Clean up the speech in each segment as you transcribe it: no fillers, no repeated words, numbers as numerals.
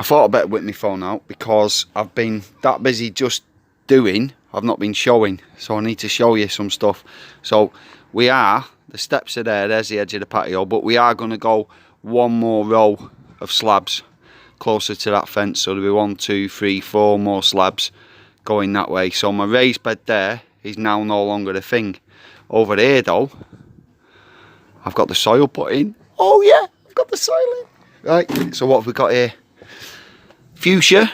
I thought I'd better whip my phone out because I've been that busy just doing, I've not been showing, so I need to show you some stuff. So the steps are there, there's the edge of the patio, but we are going to go one more row of slabs closer to that fence, so there'll be 1, 2, 3, 4 more slabs going that way. So my raised bed there is now no longer a thing. Over here though, I've got the soil put in. Oh yeah, I've got the soil in. Right, so what have we got here? Fuchsia,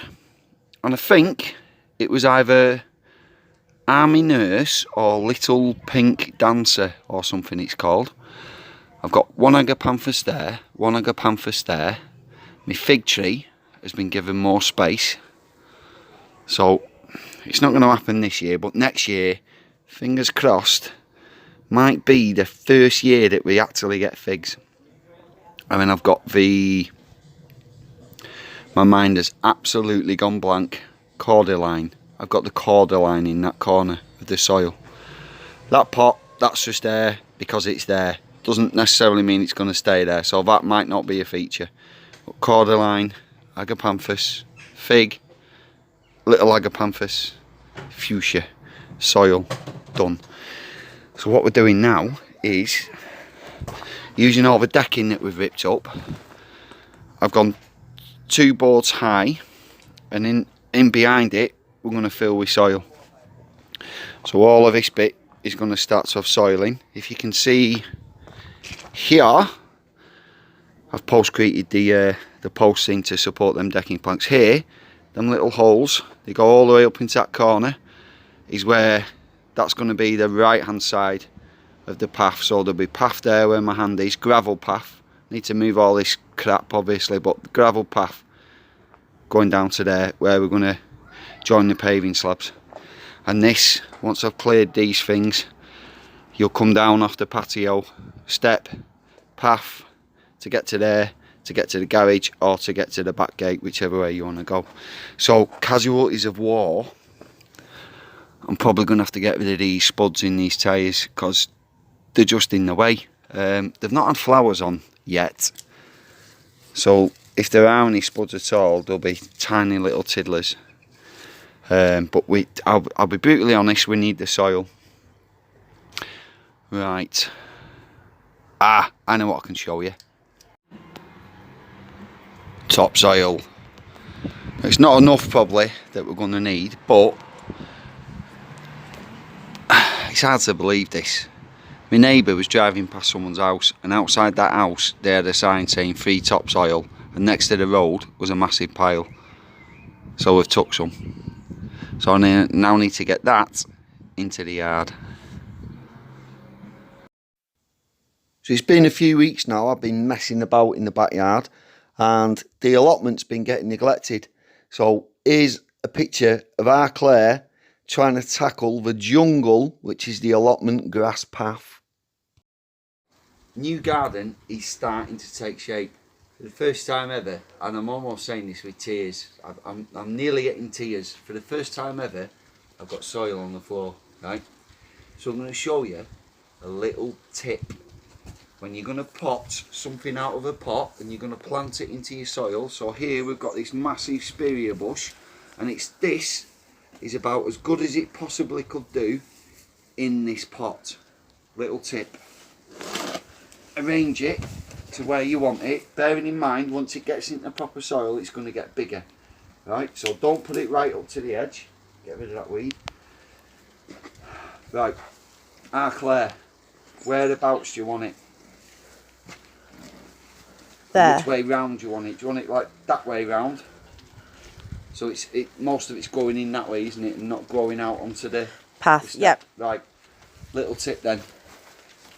and I think it was either Army Nurse or Little Pink Dancer or something it's called. I've got one agapanthus there, one agapanthus there. My fig tree has been given more space. So it's not going to happen this year, but next year, fingers crossed, might be the first year that we actually get figs. I mean, I've got my mind has absolutely gone blank. Cordyline. I've got the cordyline in that corner of the soil. That pot, that's just there because it's there. Doesn't necessarily mean it's going to stay there, so that might not be a feature. But cordyline, agapanthus, fig, little agapanthus, fuchsia, soil, done. So what we're doing now is using all the decking that we've ripped up. I've gone 2 boards high, and in behind it we're going to fill with soil. So all of this bit is going to start to have soil in. If you can see here, I've postcreted the posts in to support them decking planks. Here, them little holes, they go all the way up into that corner, is where that's going to be the right hand side of the path. So there'll be path there where my hand is, gravel path. Need to move all this crap obviously, but gravel path going down to there where we're going to join the paving slabs. And this, once I've cleared these things, you'll come down off the patio, step, path to get to there, to get to the garage, or to get to the back gate, whichever way you want to go. So casualties of war, I'm probably going to have to get rid of these spuds in these tyres because they're just in the way. They've not had flowers on yet, so if there are any spuds at all, they'll be tiny little tiddlers. But I'll be brutally honest, we need the soil. Right. I know what I can show you. Topsoil. It's not enough probably that we're going to need, but it's hard to believe this. My neighbour was driving past someone's house, and outside that house they had a sign saying free topsoil, and next to the road was a massive pile. So we've took some. So I now need to get that into the yard. So it's been a few weeks now I've been messing about in the backyard, and the allotment's been getting neglected. So here's a picture of our Claire trying to tackle the jungle, which is the allotment grass path. New garden is starting to take shape for the first time ever, and I'm almost saying this with tears. I'm nearly getting tears. For the first time ever, I've got soil on the floor, right? So I'm going to show you a little tip. When you're going to pot something out of a pot and you're going to plant it into your soil. So here we've got this massive spirea bush, and this is about as good as it possibly could do in this pot. Little tip. Arrange it to where you want it, bearing in mind once it gets into proper soil it's going to get bigger. Right, so don't put it right up to the edge. Get rid of that weed. Right, Claire, whereabouts do you want it? There. Which way round do you want it? Do you want it like that way round? So most of it's going in that way, isn't it, and not growing out onto the path. Yep. Right, little tip then.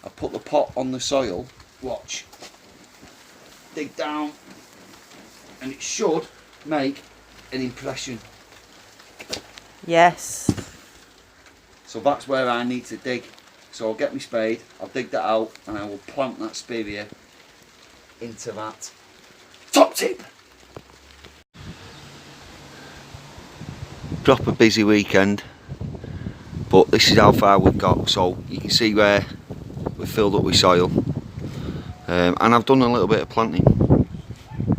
I put the pot on the soil, watch, dig down, and it should make an impression. Yes. So that's where I need to dig. So I'll get my spade, I'll dig that out, and I will plant that spirea into that. Top tip! Proper busy weekend, but this is how far we've got. So you can see where we've filled up with soil, and I've done a little bit of planting.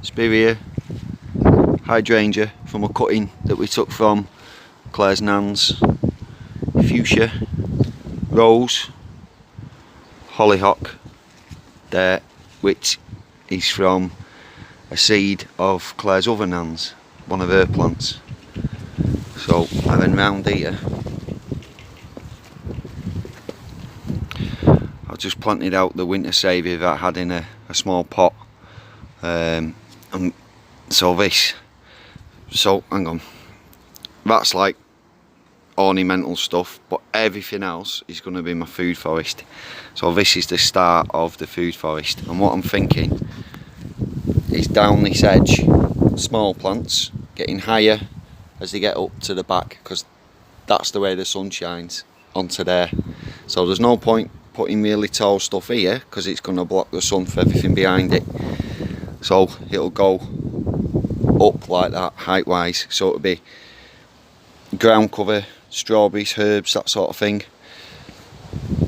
Spirea, hydrangea from a cutting that we took from Claire's nan's, fuchsia, rose, hollyhock there, which is from a seed of Claire's other nan's, one of her plants. So having round here, I just planted out the winter saviour that I had in a small pot, and so this, so hang on, that's like ornamental stuff, but everything else is going to be my food forest. So this is the start of the food forest, and what I'm thinking is down this edge, small plants getting higher as they get up to the back, because that's the way the sun shines onto there. So there's no point putting really tall stuff here because it's going to block the sun for everything behind it. So it'll go up like that height wise, so it'll be ground cover, strawberries, herbs, that sort of thing,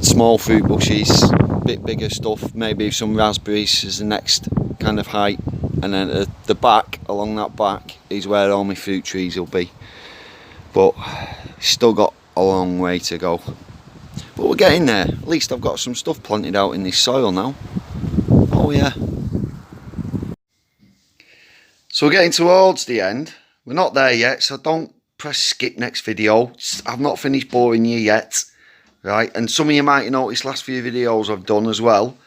small fruit bushes, bit bigger stuff, maybe some raspberries as the next kind of height, and then at the back, along that back, is where all my fruit trees will be. But still got a long way to go, but we're getting there. At least I've got some stuff planted out in this soil now. Oh yeah. So we're getting towards the end. We're not there yet, so don't press skip next video. I've not finished boring you yet, right? And some of you might notice last few videos I've done as well,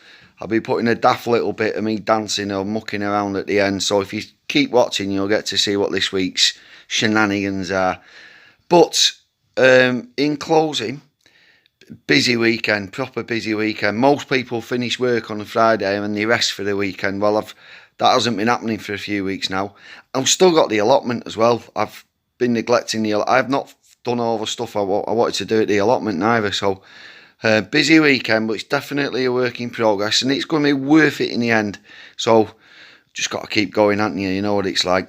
I'll be putting a daft little bit of me dancing or mucking around at the end. So if you keep watching, you'll get to see what this week's shenanigans are. But in closing, busy weekend, proper busy weekend. Most people finish work on a Friday and they rest for the weekend. Well, that hasn't been happening for a few weeks now. I've still got the allotment as well. I've been neglecting I've not done all the stuff I wanted to do at the allotment neither. So busy weekend, but it's definitely a work in progress, and it's going to be worth it in the end. So just got to keep going, haven't you? You know what it's like.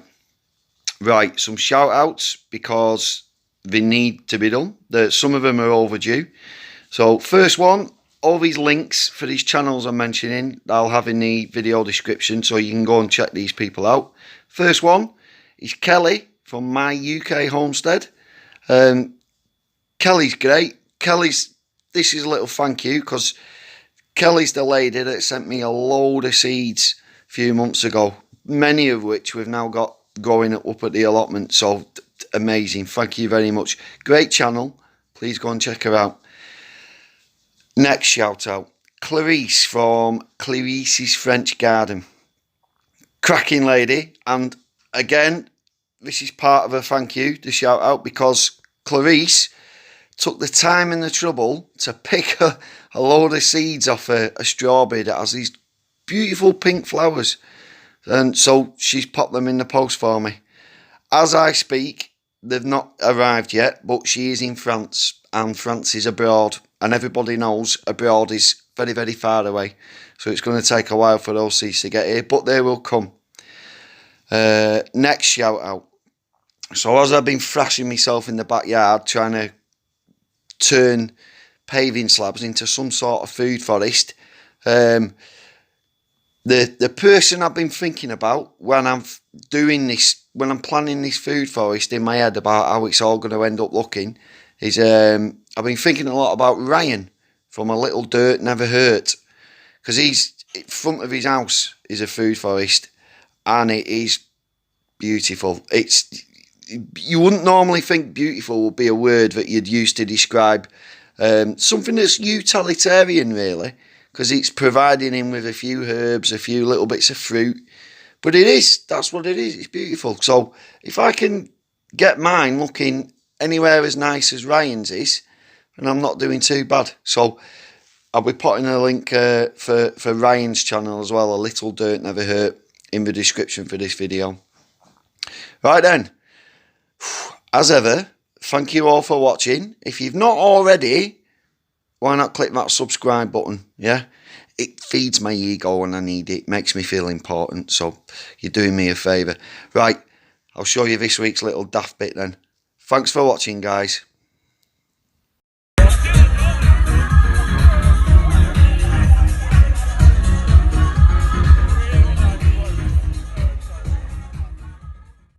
Right, some shout outs because they need to be done. Some of them are overdue. So first one, all these links for these channels I'm mentioning, I'll have in the video description, so you can go and check these people out. First one is Kelly from My UK Homestead. Kelly's great. This is a little thank you, because Kelly's the lady that sent me a load of seeds a few months ago, many of which we've now got growing up at the allotment. So amazing, thank you very much. Great channel, please go and check her out. Next shout out, Clarice from Clarice's French Garden. Cracking lady, and again, this is part of a thank you, the shout out, because Clarice took the time and the trouble to pick a load of seeds off a strawberry that has these beautiful pink flowers, and so she's popped them in the post for me. As I speak, they've not arrived yet, but she is in France, and France is abroad, and everybody knows abroad is very, very far away, so it's going to take a while for those seeds to get here, but they will come. Next shout out. So as I've been thrashing myself in the backyard trying to turn paving slabs into some sort of food forest, the person I've been thinking about when I'm doing this, when I'm planning this food forest in my head about how it's all going to end up looking, is I've been thinking a lot about Ryan from A Little Dirt Never Hurt, because he's in front of his house is a food forest, and it is beautiful. You wouldn't normally think beautiful would be a word that you'd use to describe something that's utilitarian, really, because it's providing him with a few herbs, a few little bits of fruit, but that's what it is. It's beautiful. So if I can get mine looking anywhere as nice as Ryan's is, and I'm not doing too bad. So I'll be putting a link for Ryan's channel as well, A Little Dirt Never Hurt, in the description for this video. Right then, as ever, thank you all for watching. If you've not already, why not click that subscribe button, yeah? It feeds my ego when I need it, makes me feel important, so you're doing me a favour. Right, I'll show you this week's little daft bit then. Thanks for watching, guys.